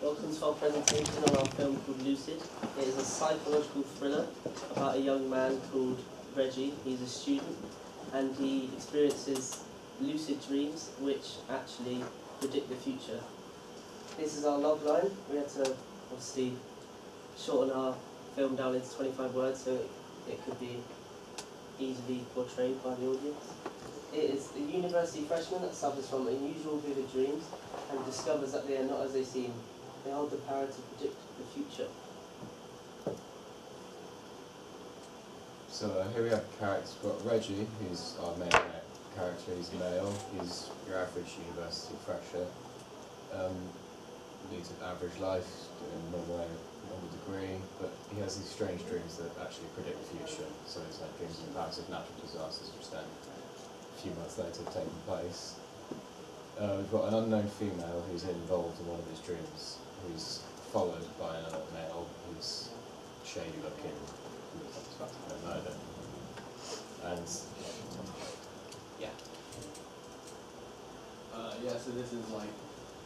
Welcome to our presentation on our film called Lucid. It is a psychological thriller about a young man called Reggie. He's a student and he experiences lucid dreams which actually predict the future. This is our log line. We had to obviously shorten our film down into 25 words so it could be easily portrayed by the audience. It is a university freshman that suffers from unusual vivid dreams and discovers that they are not as they seem. They hold the power to predict the future. So here we have characters. We've got Reggie, who's our main character. He's male. He's your average university fresher. Leads an average life, doing normal degree, but he has these strange dreams that actually predict the future. So he's like dreams of impacts of natural disasters, which then a few months later have taken place. We've got an unknown female who's involved in one of his dreams, who's followed by another male who's shady looking, who's about to commit murder. And yeah, so this is like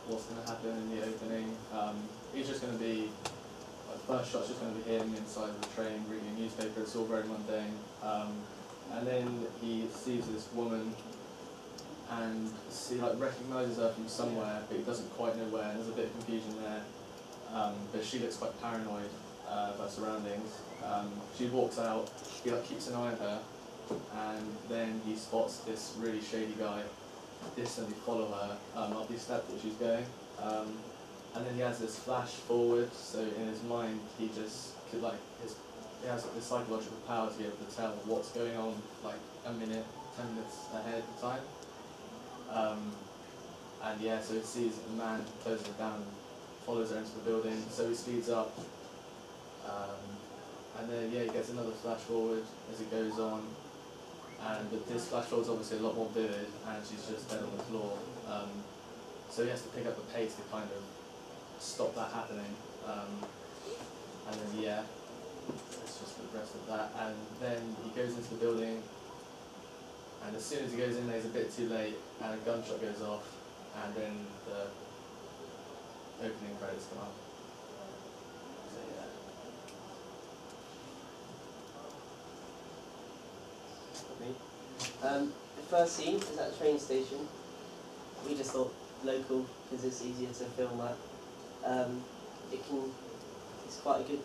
what's going to happen in the opening. It's just going to be, the first shot's just going to be him inside of the train reading a newspaper. It's all very mundane. And then he sees this woman and recognises her from somewhere, but he doesn't quite know where, and there's a bit of confusion there. But she looks quite paranoid of her surroundings. She walks out, he keeps an eye on her, and then he spots this really shady guy distantly follow her up these steps that she's going. And then he has this flash forward, so in his mind he just could he has this psychological power to be able to tell what's going on like a minute, 10 minutes ahead of time. And yeah, so he sees a man closes her down, follows her into the building, so he speeds up. And then yeah, he gets another flash forward as it goes on. But this flash forward is obviously a lot more vivid, and she's just dead on the floor. So he has to pick up the pace to kind of stop that happening. And then yeah, it's just the rest of that. And then he goes into the building, and as soon as he goes in there, he's a bit too late, and a gunshot goes off, and then the opening credits come up. So yeah. The first scene is at a train station. We just thought local because it's easier to film at. It's quite a good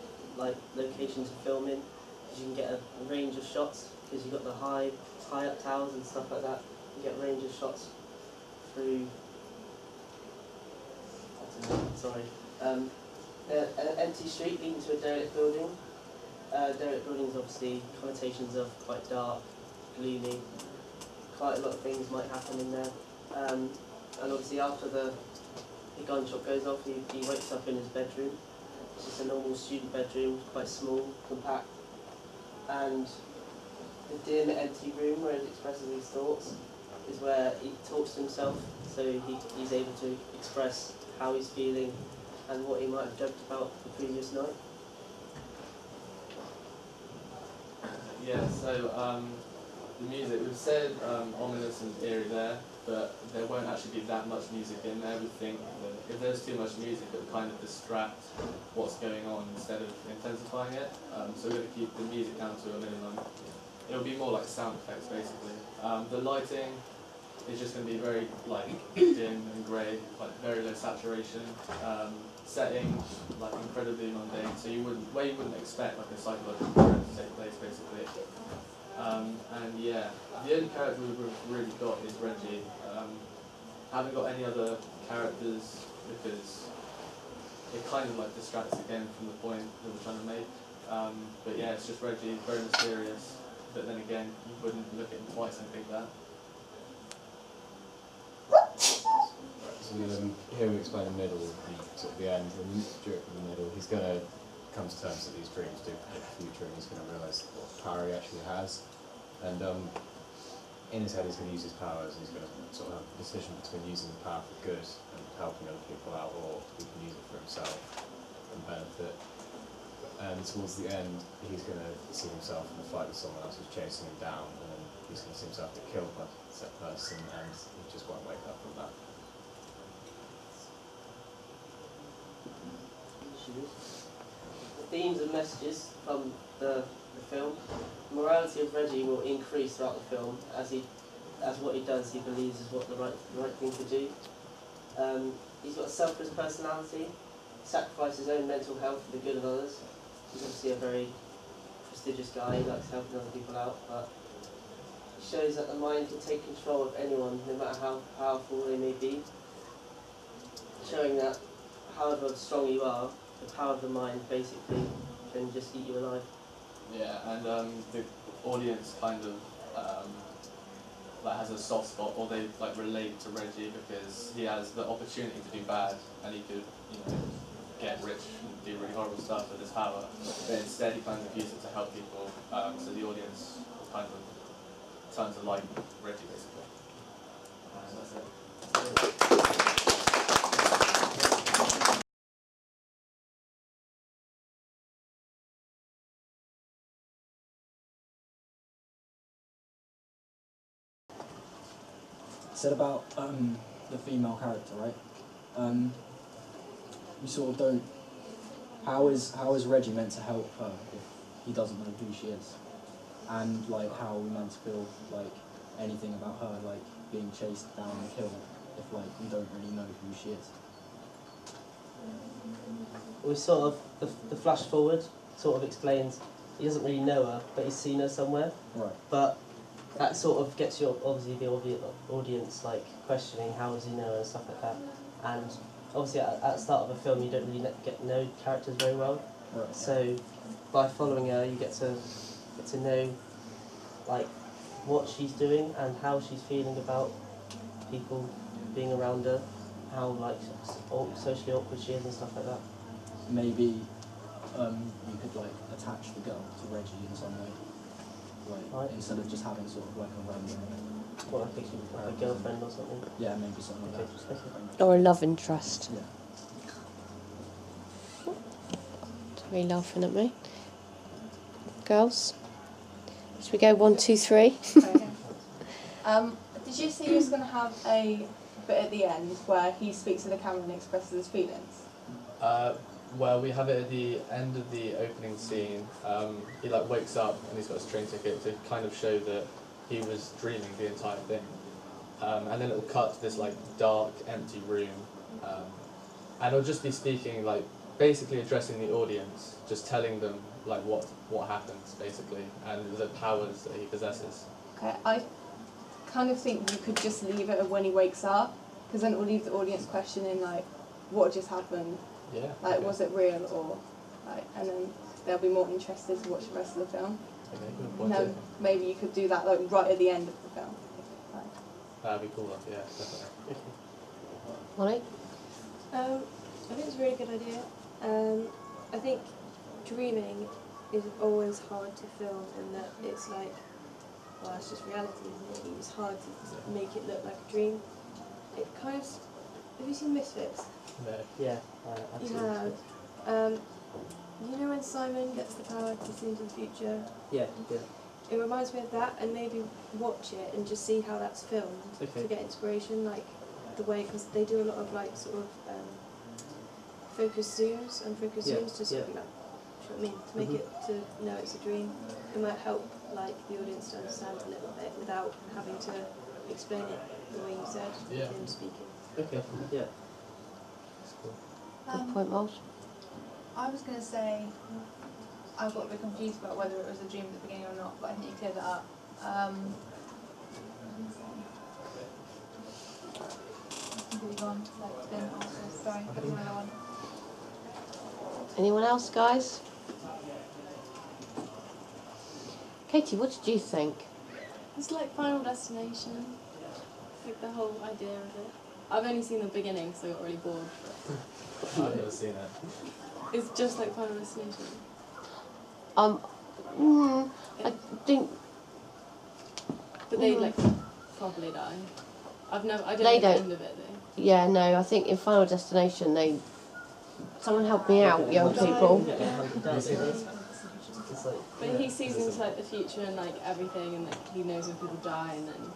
location to film in because you can get a range of shots because you've got the high up towers and stuff like that. You get a range of shots through. I don't know. Sorry. An empty street leading to a derelict building. Derelict buildings obviously connotations of quite dark, gloomy. Quite a lot of things might happen in there. And obviously after the gunshot goes off, he wakes up in his bedroom. It's just a normal student bedroom, quite small, compact. And the dim, empty room where he expresses his thoughts is where he talks to himself, so he's able to express how he's feeling and what he might have joked about the previous night. Yeah, so the music, we've said ominous and eerie there, but there won't actually be that much music in there. We think that if there's too much music, it will kind of distract what's going on instead of intensifying it. So we're going to keep the music down to a minimum. It'll be more like sound effects, basically. The lighting is just going to be very dim and grey, very low saturation. Setting incredibly mundane, so you wouldn't expect a psychological thriller to take place, basically. And yeah, the only character we've really got is Reggie. Haven't got any other characters because it kind of distracts again from the point that we're trying to make. But yeah, it's just Reggie, very mysterious. But then again, you wouldn't look at him twice and think that. so here we explain the middle, the end, and during the middle, he's going to come to terms that these dreams do predict the future, and he's going to realise what power he actually has. And in his head, he's going to use his powers, and he's going to sort of have a decision between using the power for good and helping other people out, or he can use it for himself and benefit. And towards the end, he's going to see himself in a fight with someone else who's chasing him down, and then he's going to see himself get killed by that person, and he just won't wake up from that. messages. The themes and messages from the film. The morality of Reggie will increase throughout the film as what he does, he believes is what the right thing to do. He's got a selfless personality, sacrifices his own mental health for the good of others. He's obviously a very prestigious guy, he likes helping other people out, but it shows that the mind can take control of anyone, no matter how powerful they may be. Showing that however strong you are, the power of the mind basically can just eat you alive. Yeah, and the audience kind of like has a soft spot, or they like relate to Reggie because he has the opportunity to do bad, and he could, get rich and do really horrible stuff with his power. But instead, he kind of uses it to help people. So the audience kind of turn to like Reggie, basically. And that's it. Said about the female character, right? You sort of don't. How is Reggie meant to help her if he doesn't know who she is? And like, how are we meant to feel like anything about her, like being chased down and killed, if like we don't really know who she is? We sort of the flash forward sort of explains he doesn't really know her, but he's seen her somewhere. Right. But that sort of gets your obviously the audience like questioning how does he know her and stuff like that. And obviously at the start of a film you don't really get know characters very well. Right. So by following her you get to know like what she's doing and how she's feeling about people being around her, how like socially awkward she is and stuff like that. Maybe you could like attach the girl to Reggie in some way, like Right. instead of just having sort of like a random. Well, I think she was like a girlfriend or something. Yeah, maybe something like Okay. that. Or a love interest. Yeah. Are you laughing at me? Girls? Should we go 1, 2, 3? Okay. Did you see he was going to have a bit at the end where he speaks to the camera and expresses his feelings? Well, we have it at the end of the opening scene. He like wakes up and he's got a train ticket to kind of show that he was dreaming the entire thing. And then it'll cut to this like dark, empty room, and it'll just be speaking like basically addressing the audience, just telling them like what happens basically and the powers that he possesses. Okay, I kind of think you could just leave it at when he wakes up, because then it will leave the audience questioning like, what just happened? Yeah. Like, okay. was it real or like? And then they'll be more interested to watch the rest of the film. Okay, good. And What then maybe you could do that like right at the end of the film. Like, That'd be cool. Yeah, definitely. Molly? I think it's a really good idea. I think dreaming is always hard to film, and that it's like, well, it's just reality, isn't it? It's hard to make it look like a dream. It kind of. Have you seen Misfits? No. Yeah, You absolutely. have. You know when Simon gets the power to see into the future? Yeah. It reminds me of that, and maybe watch it and just see how that's filmed Okay. to get inspiration, like the way, because they do a lot of like sort of focus zooms and focus Yeah, zooms to sort of yeah. like, do you know what I mean? To make it to know it's a dream. It might help like the audience to understand a little bit without having to explain it the way you said, Yeah. him speaking. Okay. Yeah. That's cool. Good point, Moles. I was going to say, I got a bit confused about whether it was a dream at the beginning or not, but I think you cleared that up. Move on, so it's been awesome. Sorry, I don't know one. Anyone else, guys? Katie, what did you think? It's like Final Destination, like the whole idea of it. I've only seen the beginning, so I got really bored. I've never seen it. It's just like Final Destination. I think But they like properly die. I don't They know the don't. end of it though. yeah, no, I think in Final Destination someone help me out, young people. It's like, But he sees into like the future and like everything, and like he knows when people die, and then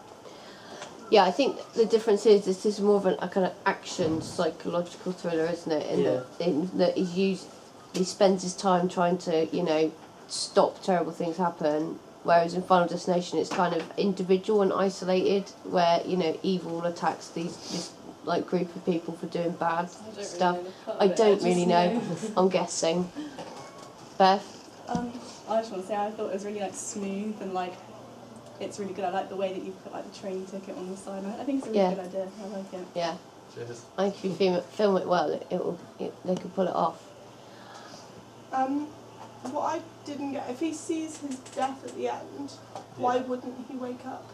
Yeah, I think the difference is this is more of a kind of action psychological thriller, isn't it? Yeah. In that he's used he spends his time trying to, you know, stop terrible things happen. Whereas in Final Destination, it's kind of individual and isolated, where, you know, evil attacks this like group of people for doing bad stuff. I don't really know. I'm guessing. Beth. I just want to say I thought it was really like smooth and like it's really good. I like the way that you put like the train ticket on the side. I think it's a really good idea. I like it. Yeah. Cheers. I think if you film it well, they could pull it off. What I didn't get, if he sees his death at the end, why wouldn't he wake up?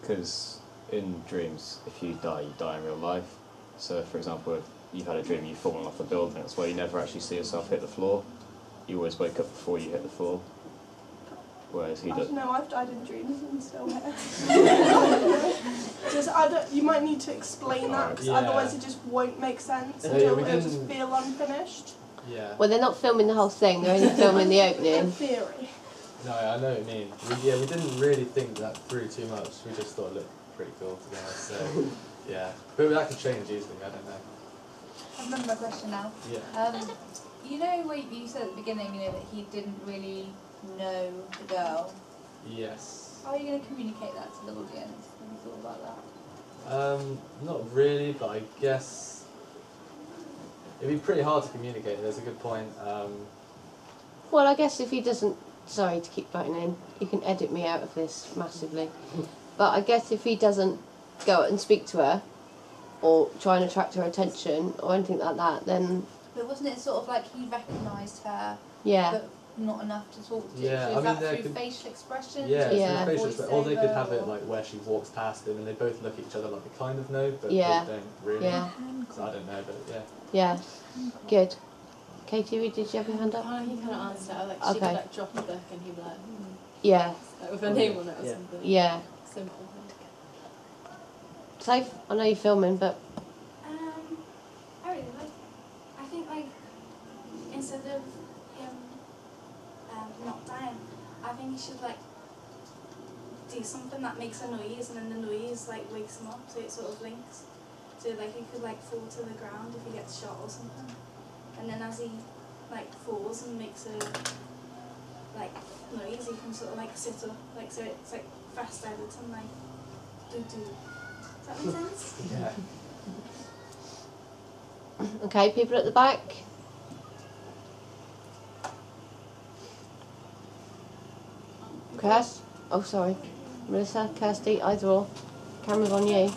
Because in dreams, if you die in real life. So, for example, if you've had a dream you've fallen off a building, that's why you never actually see yourself hit the floor. You always wake up before you hit the floor. Whereas he I does. don't know, I've died in dreams and still here. You might need to explain that, because otherwise it just won't make sense until it'll just feel unfinished. Yeah. Well, they're not filming the whole thing, they're only filming the In opening. theory. No, I know what you mean. We didn't really think that through too much. We just thought it looked pretty cool, to be honest. So, yeah. But that could change easily, I don't know. I remember my question now. Yeah. You know where you said at the beginning, you know, that he didn't really know the girl. Yes. How are you going to communicate that to the audience? Have you thought about that? Not really, but I guess it'd be pretty hard to communicate. There's a good point. Well, I guess if he doesn't... Sorry to keep butting in. You can edit me out of this massively. But I guess if he doesn't go out and speak to her, or try and attract her attention, or anything like that, then... But wasn't it sort of like he recognised her, Yeah. but not enough to talk to? Yeah, so is I mean, that through facial expressions? Yeah, Yeah. through facial expression. Or they could have it voiceover, like where she walks past him and they both look at each other like they kind of know, but Yeah. they don't really. Yeah. So I don't know, but yeah. Yeah. Good. Katie, did you have your hand up? Oh, he kind of answered it. Like she Okay. could like drop a book and he'd be like, Yeah. like with her name on it or Yeah. something. Yeah. Simple. Safe? I know you're filming, but... I really like it. I think like instead of him not dying, I think he should like do something that makes a noise and then the noise like wakes him up, so it sort of links. So like he could like fall to the ground if he gets shot or something. And then as he like falls and makes a like noise, he can sort of like sit up, like so it's like fast editing, like do. Does that make sense? Yeah. Okay, people at the back. Kirst? Oh, sorry. Melissa, Kirsty, either or. Camera's on you. I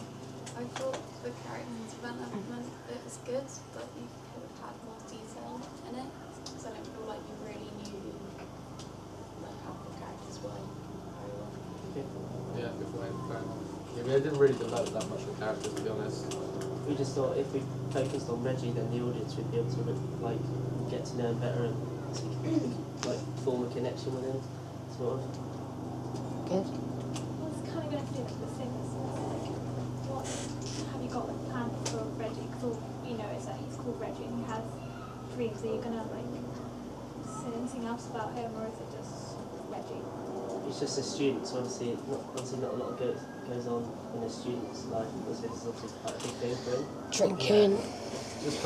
thought the character development bit was good, but you could have had more detail in it, because I don't feel like you really knew like how the characters were very well. Yeah, good point. Fair enough. Yeah, we didn't really develop that much of the characters, to be honest. We just thought if we focused on Reggie, then the audience would be able to like get to know him better and like form a connection with him, sort of. Good. Well, it's kind of going to do like the same as like, what have you got like planned for Reggie? Because all you know is that he's called Reggie and he has dreams. Are you going to like say anything else about him, or is it just Reggie? He's just a student, so obviously not a lot of goes on in a student's life. This is obviously quite a big thing for him. Drinking. Just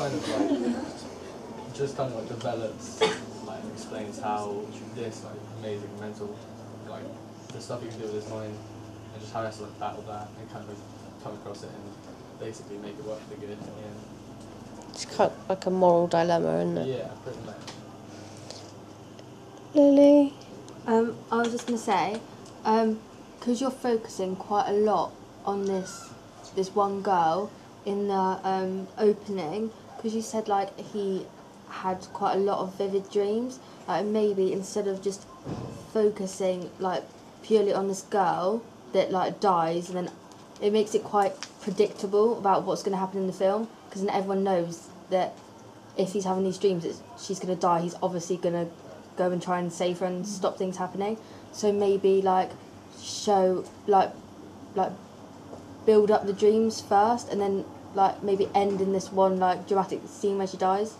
kind of like develops, like explains how this like amazing mental, like the stuff he can do with his mind, and just how he has to like battle that and kind of come across it and basically make it work for the good in the end. It's kind of like a moral dilemma, isn't it? Yeah, pretty much. Lily? I was just going to say, because you're focusing quite a lot on this one girl in the opening, because you said like he had quite a lot of vivid dreams, like maybe instead of just focusing like purely on this girl that like dies, and then it makes it quite predictable about what's going to happen in the film, because then everyone knows that if he's having these dreams, she's going to die. He's obviously going to go and try and save her and stop things happening. So maybe like show like build up the dreams first, and then like maybe end in this one like dramatic scene where she dies.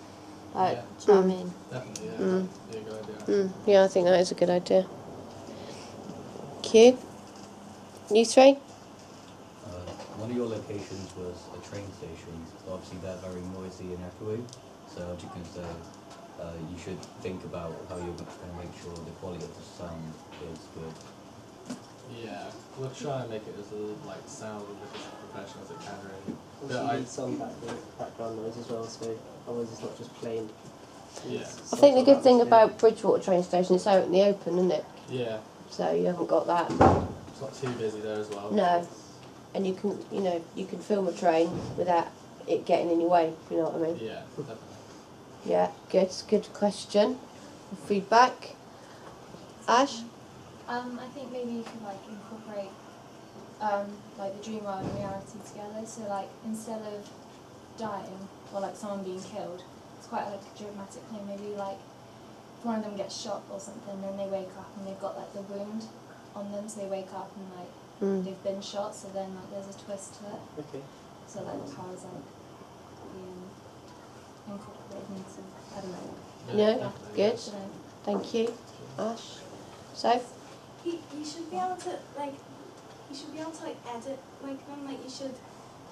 Like, Yeah. do you know what I mean? Definitely, yeah. Mm. Yeah, good idea. Yeah, I think that is a good idea. Q? You three? One of your locations was a train station, so obviously they're very noisy and echoey. So I was just going to say, you should think about how you're going to make sure the quality of the sound is good. Yeah, we'll try and make it as like sound as professional as it can really. Also, you need some background noise as well, so otherwise it's not just plain. Yeah. I think the good thing about Bridgewater train station is out in the open, isn't it? Yeah. So you haven't got that. It's not too busy there as well. No, and you can, you know, you can film a train without it getting in your way. If you know what I mean? Yeah, definitely. Yeah, good question. Feedback. Ash. I think maybe you could like incorporate like the dream world and reality together. So like instead of dying or like someone being killed, it's quite like a dramatic thing. Maybe like if one of them gets shot or something, then they wake up and they've got like the wound on them, so they wake up and like they've been shot. So then like there's a twist to it. Okay. So like the powers like being incorporated into, I don't know. Yeah, good. So, Thank you, Ash. So. You should be able to like edit like them, like you should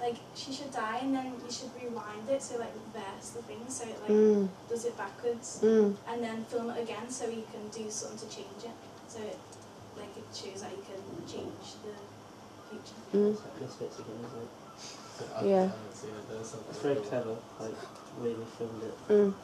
like she should die and then you should rewind it, so like reverse the thing so it like does it backwards and then film it again so you can do something to change it, so it like it shows that you can change the future. It's like Misfits again, isn't it? So I Yeah. haven't seen it, there's something It's very cool. clever, like the way they filmed it.